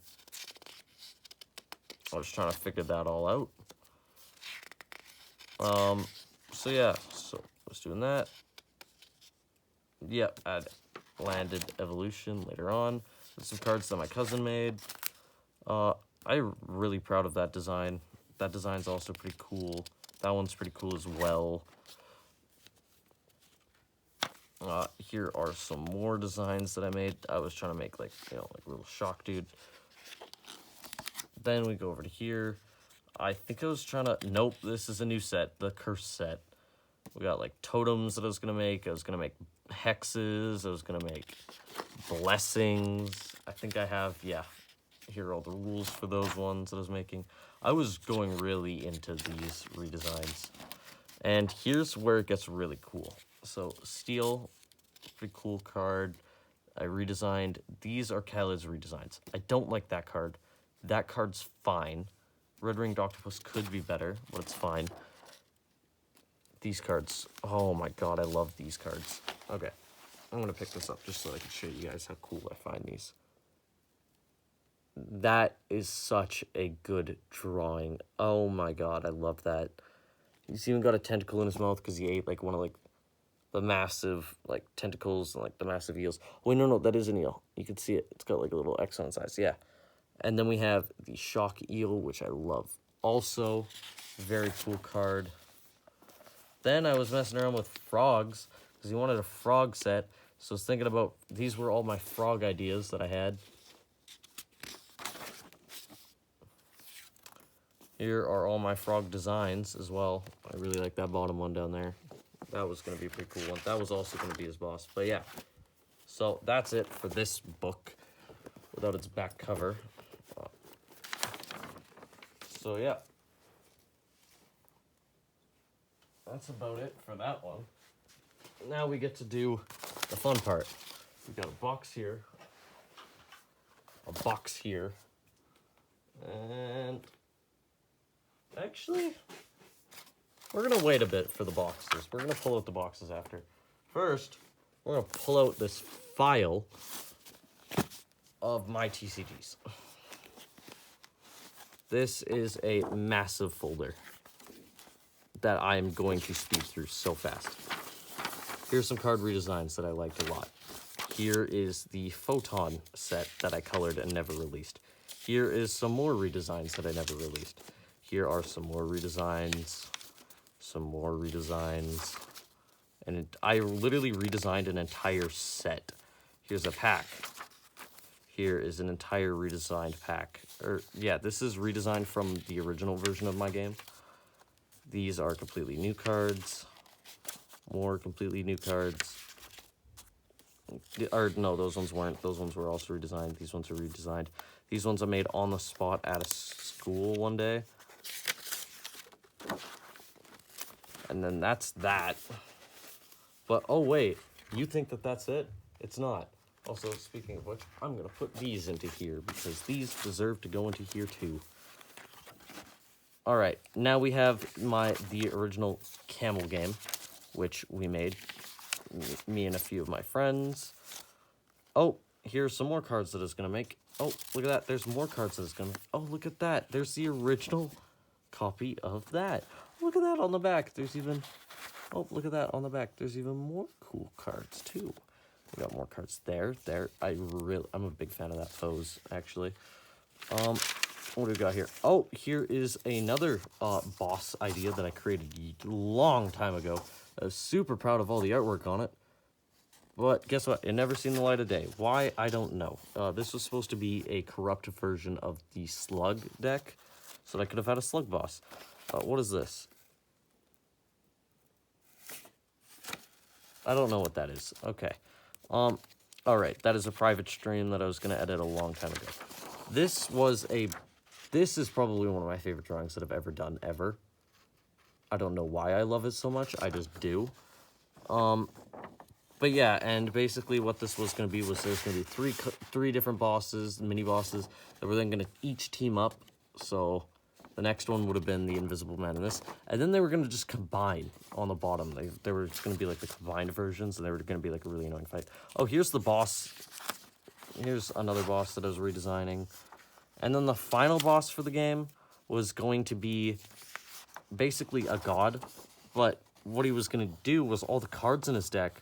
I was trying to figure that all out. So yeah, so I was doing that. Yep, I'd landed Evolution later on. There's some cards that my cousin made. I'm really proud of that design. That design's also pretty cool. That one's pretty cool as well. Here are some more designs that I made. I was trying to make like, you know, like a little shock dude. Then we go over to here. I think I was trying to... Nope, this is a new set. The Curse set. We got, like, totems that I was going to make. I was going to make hexes. I was going to make blessings. I think I have... Yeah. Here are all the rules for those ones that I was making. I was going really into these redesigns. And here's where it gets really cool. So, Steel. Pretty cool card. I redesigned. These are Khaled's redesigns. I don't like that card. That card's fine. Red Ringed Octopus could be better, but it's fine. These cards. Oh my god, I love these cards. Okay. I'm going to pick this up just so I can show you guys how cool I find these. That is such a good drawing. Oh my god, I love that. He's even got a tentacle in his mouth because he ate like one of like the massive, like, tentacles and, like, the massive eels. Wait, no, that is an eel. You can see it. It's got, like, a little X on its eyes. Yeah. And then we have the shock eel, which I love. Also, very cool card. Then I was messing around with frogs, because he wanted a frog set. So I was thinking about, these were all my frog ideas that I had. Here are all my frog designs as well. I really like that bottom one down there. That was going to be a pretty cool one. That was also going to be his boss. But yeah, so that's it for this book without its back cover. So yeah, that's about it for that one. Now we get to do the fun part. We've got a box here, and actually, we're going to wait a bit for the boxes. We're going to pull out the boxes after. First, we're going to pull out this file of my TCGs. This is a massive folder that I am going to speed through so fast. Here's some card redesigns that I liked a lot. Here is the Photon set that I colored and never released. Here is some more redesigns that I never released. Here are some more redesigns, and I literally redesigned an entire set. Here's a pack. Here is an entire redesigned pack. Yeah, this is redesigned from the original version of my game. These are completely new cards. More completely new cards. Or no, those ones weren't. Those ones were also redesigned. These ones are redesigned. These ones I made on the spot at a school one day. And then that's that. But, oh wait, you think that that's it? It's not. Also, speaking of which, I'm going to put these into here because these deserve to go into here too. Alright, now we have the original camel game, which we made. Me and a few of my friends. Oh, here's some more cards that it's going to make. Oh, look at that. There's more cards that it's going to make. Oh, look at that. There's the original copy of that. Look at that on the back. There's even... Oh, look at that on the back. There's even more cool cards, too. We got more cards there. I'm a big fan of that pose, actually. What do we got here? Oh, here is another boss idea that I created a long time ago. I was super proud of all the artwork on it. But guess what? It never seen the light of day. Why? I don't know. This was supposed to be a corrupt version of the Slug deck, so that I could have had a Slug boss. What is this? I don't know what that is. Okay. Alright, that is a private stream that I was going to edit a long time ago. This is probably one of my favorite drawings that I've ever done, ever. I don't know why I love it so much, I just do. But yeah, and basically what this was going to be was there's going to be three different bosses, mini bosses, that were then going to each team up. So the next one would have been the Invisible Man in this. And then they were going to just combine on the bottom. They were just going to be like the combined versions, and they were going to be like a really annoying fight. Oh, here's the boss. Here's another boss that I was redesigning. And then the final boss for the game was going to be basically a god. But what he was going to do was all the cards in his deck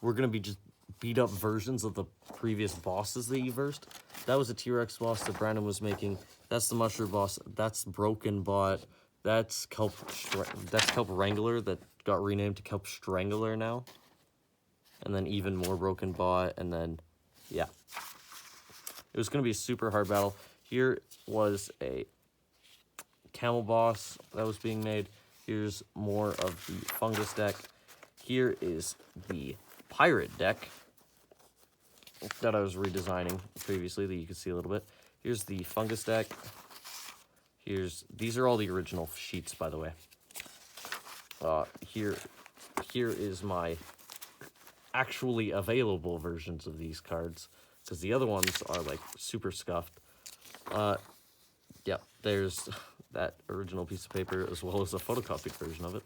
were going to be just beat up versions of the previous bosses that he versed. That was a T-Rex boss that Brandon was making. That's the Mushroom boss. That's Broken Bot. That's Kelp Wrangler that got renamed to Kelp Strangler now. And then even more Broken Bot. And then, yeah. It was going to be a super hard battle. Here was a Camel boss that was being made. Here's more of the Fungus deck. Here is the Pirate deck that I was redesigning previously that you can see a little bit. Here's the Fungus deck. These are all the original sheets, by the way. Here is my actually available versions of these cards, because the other ones are like super scuffed. Yeah, there's that original piece of paper as well as a photocopied version of it.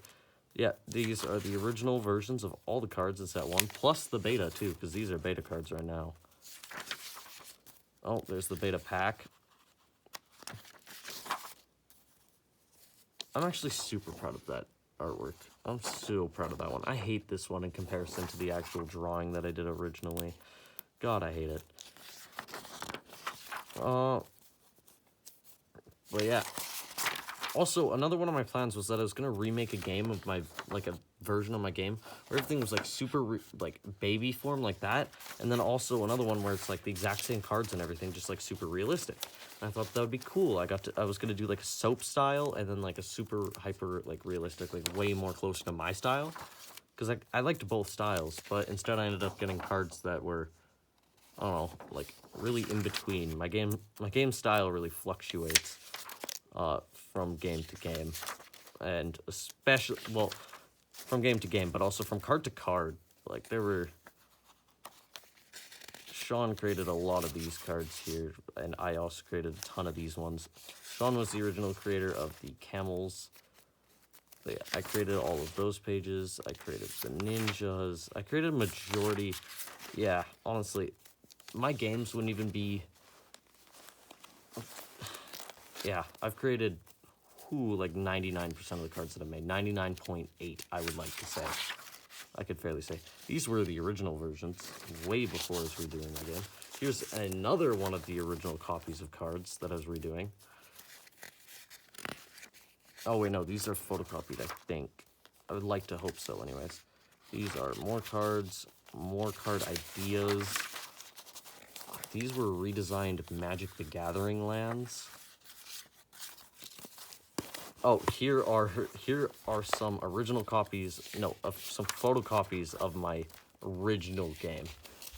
Yeah, these are the original versions of all the cards in set 1, plus the beta too, because these are beta cards right now. Oh, there's the beta pack. I'm actually super proud of that. artwork. I'm so proud of that one. I hate this one in comparison to the actual drawing that I did originally. God, I hate it. But yeah. Also, another one of my plans was that I was gonna remake a game of my, like a version of my game where everything was like super like baby form like that, and then also another one where it's like the exact same cards and everything, just like super realistic. And I thought that would be cool. I was gonna do like a soap style and then like a super hyper like realistic, like way more close to my style, because I liked both styles, but instead I ended up getting cards that were, I don't know, like really in between. My game style really fluctuates from game to game, and especially, well, from game to game, but also from card to card. Like, Sean created a lot of these cards here, and I also created a ton of these ones. Sean was the original creator of the camels. I created all of those pages. I created the ninjas. I created a majority. Yeah, honestly, my games wouldn't even be... Yeah, I've created like 99% of the cards that I made. 99.8, I would like to say. I could fairly say. These were the original versions, way before I was redoing my game. Here's another one of the original copies of cards that I was redoing. Oh wait, no, these are photocopied, I think. I would like to hope so anyways. These are more cards, more card ideas. These were redesigned Magic the Gathering lands. Oh, here are some original copies, no, of some photocopies of my original game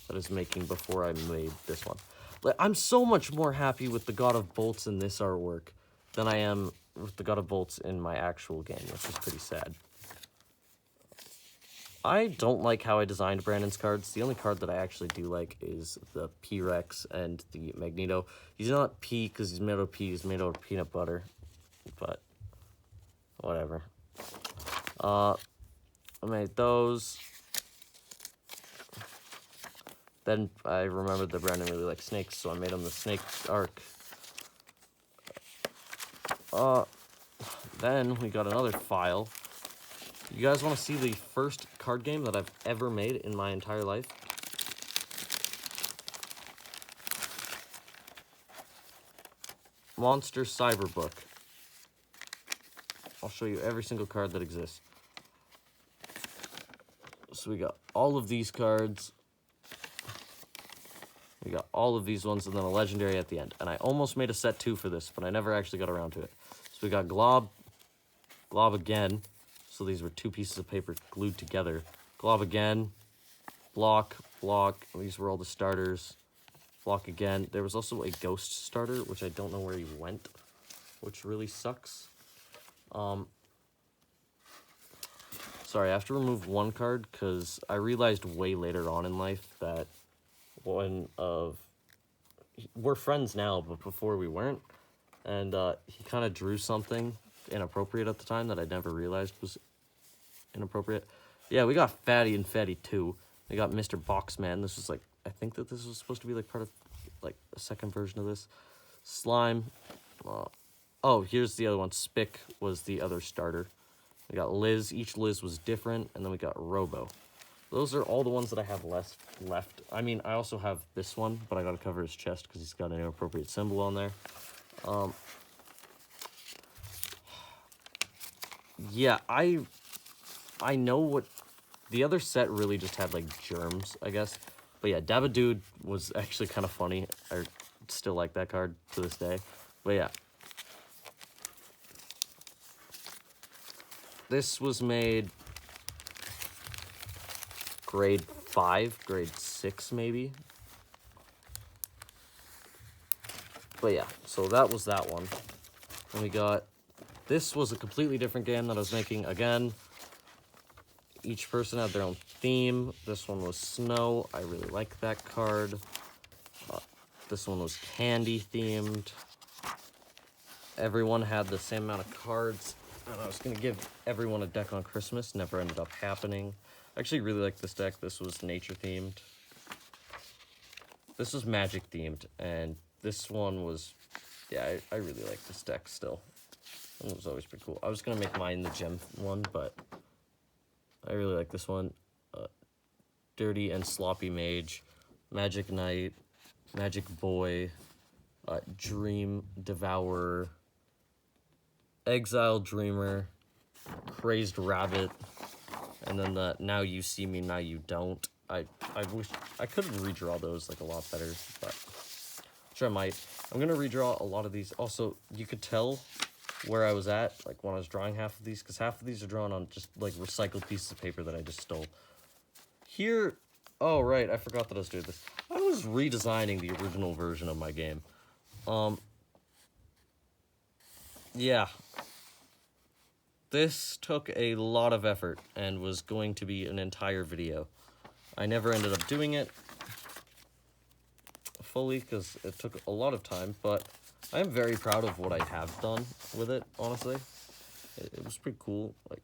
that I was making before I made this one. Like, I'm so much more happy with the God of Bolts in this artwork than I am with the God of Bolts in my actual game, which is pretty sad. I don't like how I designed Brandon's cards. The only card that I actually do like is the P-Rex and the Magneto. He's not P because he's made out of P, he's made out of peanut butter, but... whatever. I made those. Then I remembered that Brandon really likes snakes, so I made him the snake arc. Then we got another file. You guys want to see the first card game that I've ever made in my entire life? Monster Cyberbook. I'll show you every single card that exists. So we got all of these cards. We got all of these ones, and then a legendary at the end. And I almost made a set 2 for this, but I never actually got around to it. So we got Glob, Glob again. So these were 2 pieces of paper glued together. Glob again, Block, Block. These were all the starters. Block again. There was also a Ghost starter, which I don't know where he went, which really sucks. Sorry, I have to remove one card because I realized way later on in life that we're friends now, but before we weren't, and he kind of drew something inappropriate at the time that I never realized was inappropriate. Yeah, we got Fatty and Fatty 2. We got Mr. Boxman. This was like, I think that this was supposed to be like part of like a second version of this. Slime. Oh, here's the other one. Spick was the other starter. We got Liz. Each Liz was different. And then we got Robo. Those are all the ones that I have left. I mean, I also have this one, but I got to cover his chest because he's got an inappropriate symbol on there. Yeah, I know what... The other set really just had, like, germs, I guess. But yeah, Dabadude was actually kind of funny. I still like that card to this day. But yeah. This was made grade 5, grade 6 maybe. But yeah, so that was that one. And we got... This was a completely different game that I was making again. Each person had their own theme. This one was snow. I really like that card. This one was candy themed. Everyone had the same amount of cards. And I was going to give everyone a deck on Christmas. Never ended up happening. I actually really like this deck. This was nature themed. This was magic themed. And this one was... Yeah, I really like this deck still. It was always pretty cool. I was gonna make mine the gem one, but I really like this one. Dirty and Sloppy Mage, Magic Knight, Magic Boy, Dream Devourer, Exile Dreamer, Crazed Rabbit, and then the Now You See Me, Now You Don't. I wish I could redraw those like a lot better, but sure I might. I'm gonna redraw a lot of these. Also, you could tell where I was at, like when I was drawing half of these, because half of these are drawn on just like recycled pieces of paper that I just stole. Here, oh right, I forgot that I was doing this. I was redesigning the original version of my game. Yeah. This took a lot of effort and was going to be an entire video. I never ended up doing it fully because it took a lot of time, but I am very proud of what I have done with it, honestly. It was pretty cool. Like,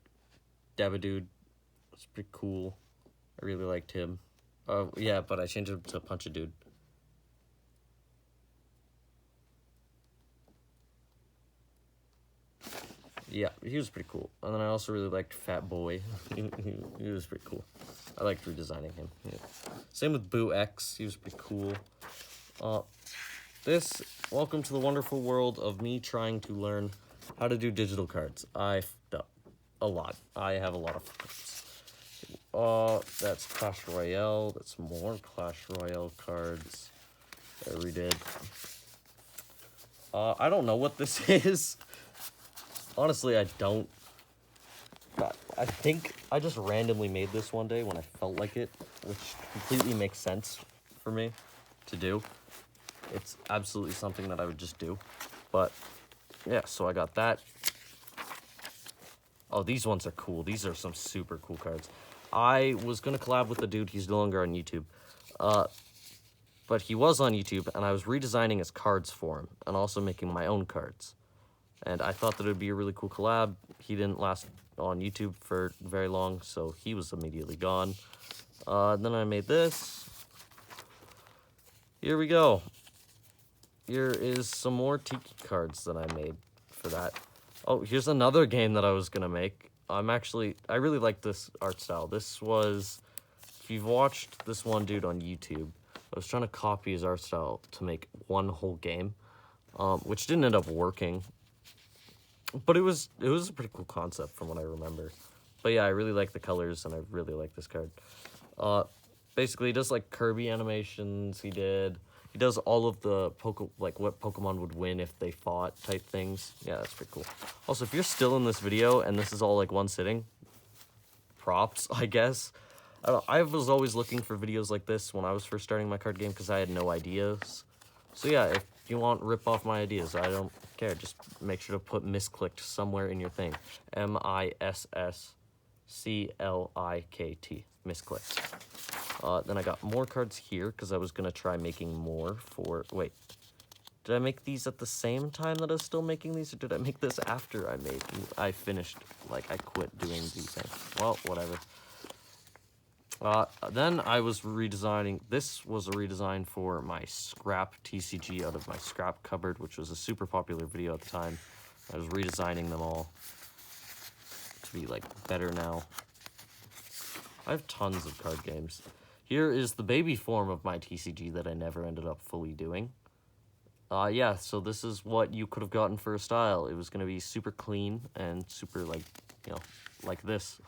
Dabadude was pretty cool. I really liked him. Yeah, but I changed him to Punch-a-Dude. Yeah, he was pretty cool. And then I also really liked Fat Boy. he was pretty cool. I liked redesigning him. Yeah. Same with Boo X. He was pretty cool. Welcome to the wonderful world of me trying to learn how to do digital cards. I f***ed up a lot. I have a lot of cards. That's Clash Royale. That's more Clash Royale cards. I redid. I don't know what this is. Honestly, I don't. I think I just randomly made this one day when I felt like it, which completely makes sense for me to do. It's absolutely something that I would just do. But, yeah, so I got that. Oh, these ones are cool. These are some super cool cards. I was going to collab with the dude. He's no longer on YouTube. But he was on YouTube, and I was redesigning his cards for him and also making my own cards. And I thought that it would be a really cool collab. He didn't last on YouTube for very long, so he was immediately gone. Then I made this. Here we go. Here is some more Tiki cards that I made for that. Oh, here's another game that I was going to make. I really like this art style. This was, if you've watched this one dude on YouTube, I was trying to copy his art style to make one whole game, which didn't end up working. But it was a pretty cool concept from what I remember. But yeah, I really like the colors, and I really like this card. Basically, he does like Kirby animations. He does all of the what Pokemon would win if they fought type things. Yeah, that's pretty cool. Also, if you're still in this video and this is all like one sitting, props, I guess. I was always looking for videos like this when I was first starting my card game because I had no ideas. So yeah, if you want to rip off my ideas, I don't care. Just make sure to put misclicked somewhere in your thing. MISSCLIKT. Misclicked. Then I got more cards here because I was going to try making more for... Wait. Did I make these at the same time that I was still making these? Or did I make this after I finished? Like, I quit doing these things. Well, whatever. Then I was redesigning... This was a redesign for my scrap TCG out of my scrap cupboard, which was a super popular video at the time. I was redesigning them all to be, like, better now. I have tons of card games. Here is the baby form of my TCG that I never ended up fully doing. Yeah, so this is what you could have gotten for a style. It was going to be super clean and super, like, like this.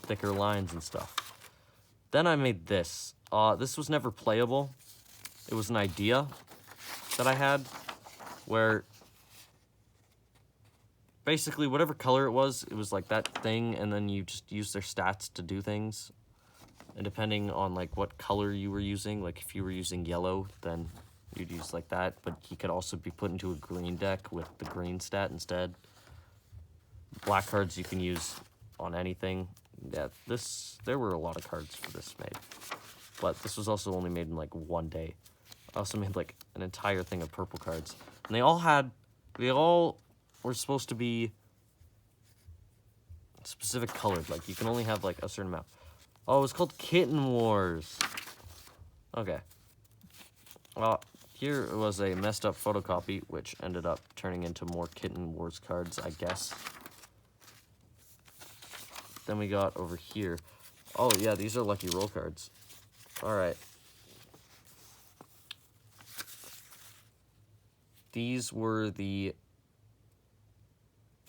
Thicker lines and stuff. Then I made this. This was never playable. It was an idea that I had where basically whatever color it was like that thing, and then you just use their stats to do things. And depending on like what color you were using, like if you were using yellow, then you'd use like that. But he could also be put into a green deck with the green stat instead. Black cards you can use on anything. Yeah, there were a lot of cards for this made. But this was also only made in like one day. I also made like an entire thing of purple cards. And they all were supposed to be specific colored. Like you can only have like a certain amount. Oh, it was called Kitten Wars. Okay. Here was a messed up photocopy, which ended up turning into more Kitten Wars cards, I guess. Then we got over here. Oh yeah, these are lucky roll cards. All right. These were the...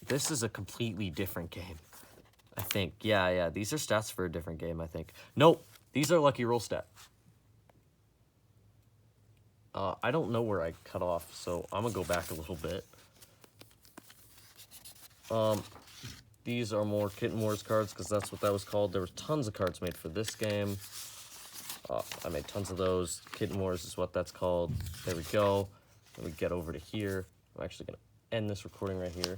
This is a completely different game, I think. Yeah, these are stats for a different game, I think. Nope, these are lucky roll stat. I don't know where I cut off, so I'm gonna go back a little bit. These are more Kitten Wars cards, because that's what that was called. There were tons of cards made for this game. I made tons of those. Kitten Wars is what that's called. There we go. Then we get over to here. I'm actually gonna end this recording right here.